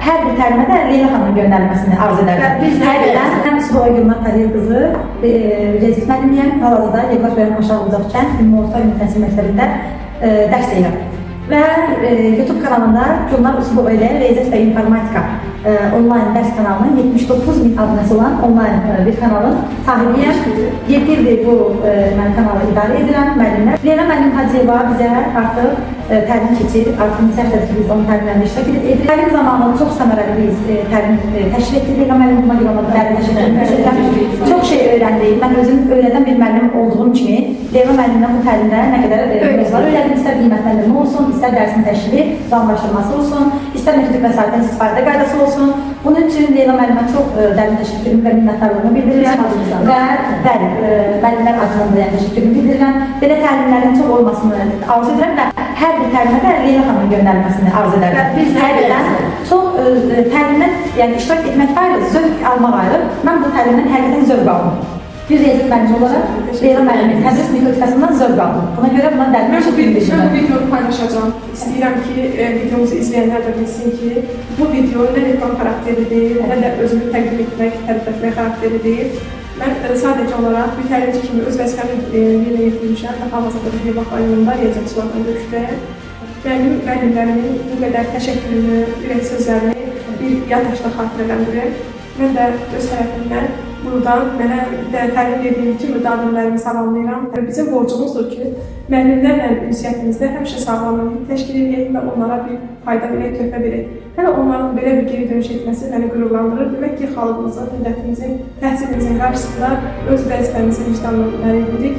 hər bir təlimə də Leyla xanımın göndərilməsini arzu edərdim. Biz həqiqətən Suhay Gülnar Taliyev qızı Rezit müəllimiyəm. Hal-hazırda Yevlax rayon Aşağı Uzaq kənd Ümumi Orta Ünitəsi məktəbində dərs deyirəm. Və YouTube kanalında Gülnar Usubova ilə Riyaziyyat və İnformatika onlayn dərs kanalının 79.000 abunəsi olan onlayn bir kanalın sahibiyəm. 7 ildir bu mən kanalı idarə edirəm, müəllimlər. Leyla müəllim Hacıyeva bizə artıq təlim keçir, artıq neçə həftədir ki, biz onun təlimlərində iştirak edirik. Təlim zamanı çox səmərəli biz təlim təşkil etdik. Leyla müəllim buna görə ona təlim təşkil etdik. Çox şey öyrəndik. Mən özüm öyrədən bir müəllim olduğum kimi Leyla müəllimdən bu təlimdə nə qədər mövzular öyrəndim. İstər qiymətləndirmə olsun, istər dərsin təşkili, planlaşdırması olsun, istər metodik vəsaitdən istifadə qaydası olsun. Bunun üçün Leyla müəllimə çox dərin təşəkkürümü və minnətdarlığımı bildirirəm və müəllimlər adına da təşəkkürümü bildirirəm. Belə təlimlərin çox olmasını arzu edirəm və hər bir təlimə də Leyla xanımın göndərilməsini arzu edərdim. Biz həqiqətən çox təlimdən iştirak etmək ayrı, zövq almaq ayrı. Mən bu təlimdən həqiqətən zövq aldım. Bir riyaziyyat müəllimi olaraq Leyla müəllimin tədris metodikasından zövq aldım. Buna görə buna dərin təşəkkür edirəm. Mən bu videonu paylaşacağım. İstəyirəm ki, videomuzu izləyənlər də bilsin ki, bu video nə reklam xarakteridir, nə də özümü təqdim etmək, tərif etmək xarakteridir. Mən sadəcə olaraq bir təlimçi kimi öz vəzifəmi yerinə yetirmişəm və hal-hazırda bir Yevlax rayonunda riyaziyyatçılarla görüşdəyəm. Müəllimlərimin bu qədər təşəkkürünü, ürək sözlərini bir yaddaşda xatirələndirir. Mən də öz tərəfimdən buradan mənə təlim verdiyim bütün müdavimlərimi salamlayıram. Bizim borcumuzdur ki, müəllimlərlə ünsiyyətimizdə həmişə sağlamlığını təşkil edək və onlara bir fayda verək, töhfə verək. Hələ onların belə bir geri dönüş etməsi məni qürurlandırır. Demək ki, xalqımızın, millətimizin, təhsilimizin qarşısında öz vəzifəmizi vicdanla idarə edirik.